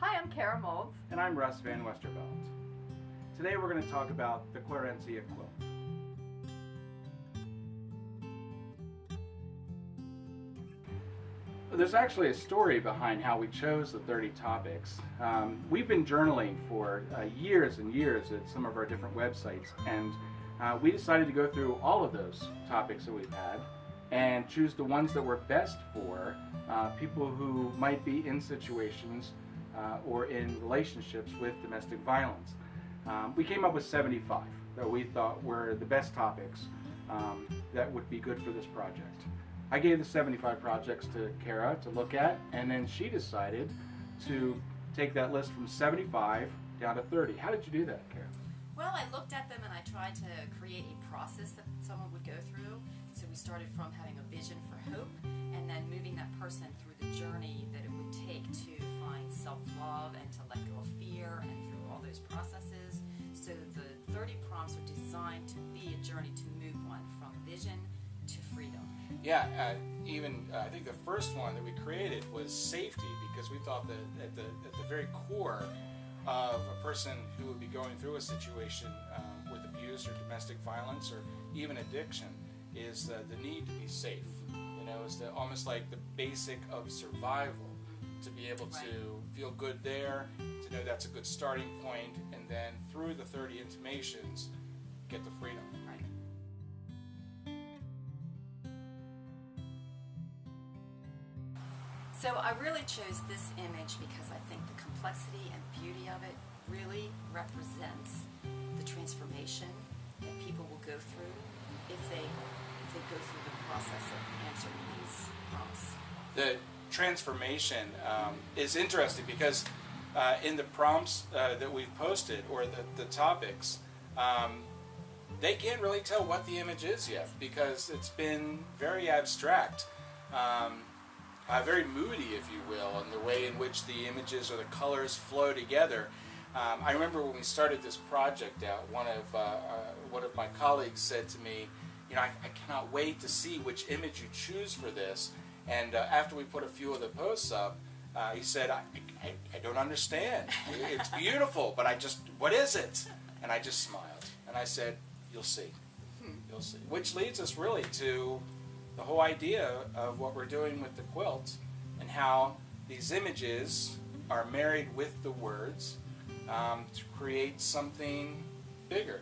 Hi, I'm Kara Molds. And I'm Russ Van Westerveld. Today we're going to talk about the Querencia Quilt. There's actually a story behind how we chose the 30 topics. We've been journaling for years and years at some of our different websites, and we decided to go through all of those topics that we've had and choose the ones that were best for people who might be in situations or in relationships with domestic violence. We came up with 75 that we thought were the best topics that would be good for this project. I gave the 75 projects to Kara to look at, and then she decided to take that list from 75 down to 30. How did you do that, Kara? Well, I looked at them and I tried to create a process that someone would go through. So we started from having a vision for hope and then moving that person through the journey that it would take to find self-love and to let go of fear and through all those processes. So the 30 prompts are designed to be a journey to move one from vision to freedom. Yeah, I think the first one that we created was safety, because we thought that at the very core of a person who would be going through a situation with abuse or domestic violence or even addiction is the need to be safe. You know, it's almost like the basic of survival, to be able to feel good there, to know that's a good starting point, and then through the 30 intimations, get the freedom. Right. So I really chose this image because I think the complexity and beauty of it really represents the transformation that people will go through if they go through the process of answering these prompts. The transformation is interesting because in the prompts that we've posted, or the topics, they can't really tell what the image is yet because it's been very abstract. Very moody, if you will, in the way in which the images or the colors flow together. I remember when we started this project out, one of my colleagues said to me, you know, I cannot wait to see which image you choose for this. And after we put a few of the posts up, he said, I don't understand. It's beautiful, but what is it? And I just smiled. And I said, you'll see. You'll see. Which leads us really to the whole idea of what we're doing with the quilt and how these images are married with the words to create something bigger.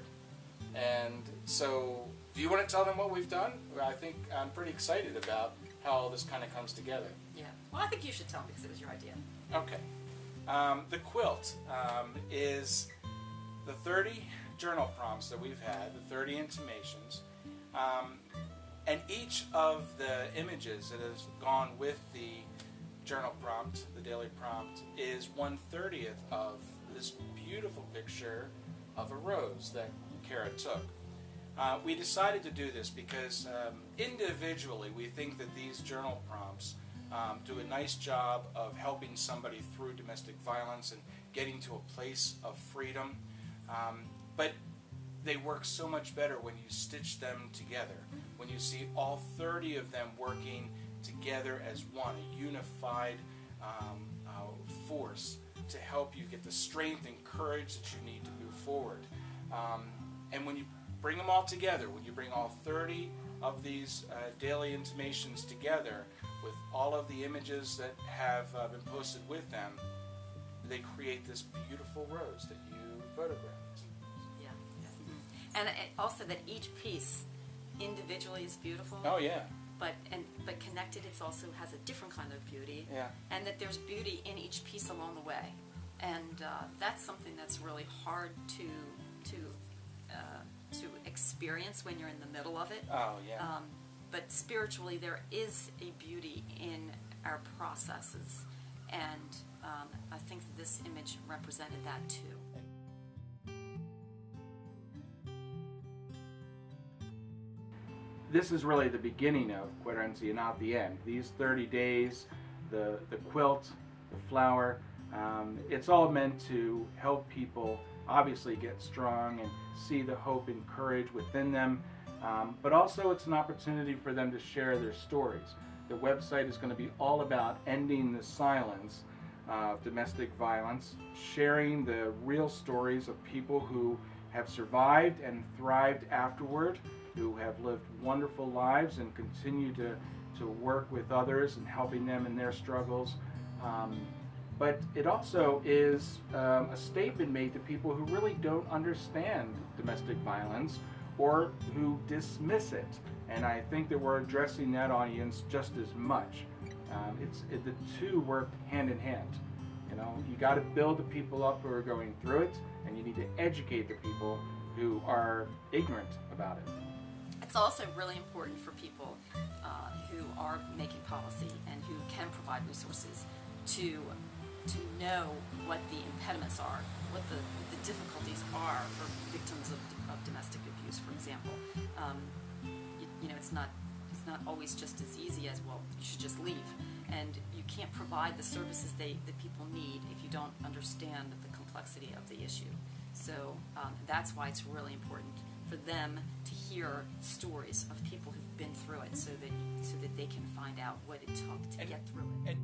And so, do you want to tell them what we've done? I think I'm pretty excited about how all this kind of comes together. Yeah. Well, I think you should tell them because it was your idea. Okay. The quilt is the 30 journal prompts that we've had, the 30 intimations. And each of the images that has gone with the journal prompt, the daily prompt, is 1/30th of this beautiful picture of a rose that Kara took. We decided to do this because individually we think that these journal prompts do a nice job of helping somebody through domestic violence and getting to a place of freedom. But they work so much better when you stitch them together, when you see all 30 of them working together as one, a unified force to help you get the strength and courage that you need to move forward. And when you bring them all together, when you bring all 30 of these daily intimations together with all of the images that have been posted with them, they create this beautiful rose that you photographed. And also that each piece individually is beautiful. Oh yeah. But connected, it also has a different kind of beauty. Yeah. And that there's beauty in each piece along the way, and that's something that's really hard to experience when you're in the middle of it. Oh yeah. But spiritually, there is a beauty in our processes, and I think that this image represented that too. This is really the beginning of Querencia, not the end. These 30 days, the quilt, the flower, it's all meant to help people obviously get strong and see the hope and courage within them, but also it's an opportunity for them to share their stories. The website is going to be all about ending the silence of domestic violence, sharing the real stories of people who have survived and thrived afterward, who have lived wonderful lives and continue to work with others and helping them in their struggles. But it also is a statement made to people who really don't understand domestic violence or who dismiss it. And I think that we're addressing that audience just as much. The two work hand in hand. You know, you got to build the people up who are going through it, and you need to educate the people who are ignorant about it. It's also really important for people who are making policy and who can provide resources to know what the impediments are, what the difficulties are for victims of domestic abuse, for example. You know, it's not always just as easy as, well, you should just leave. And you can't provide the services that people need if you don't understand the complexity of the issue. So that's why it's really important for them to hear stories of people who've been through it, so that they can find out what it took to get through it. And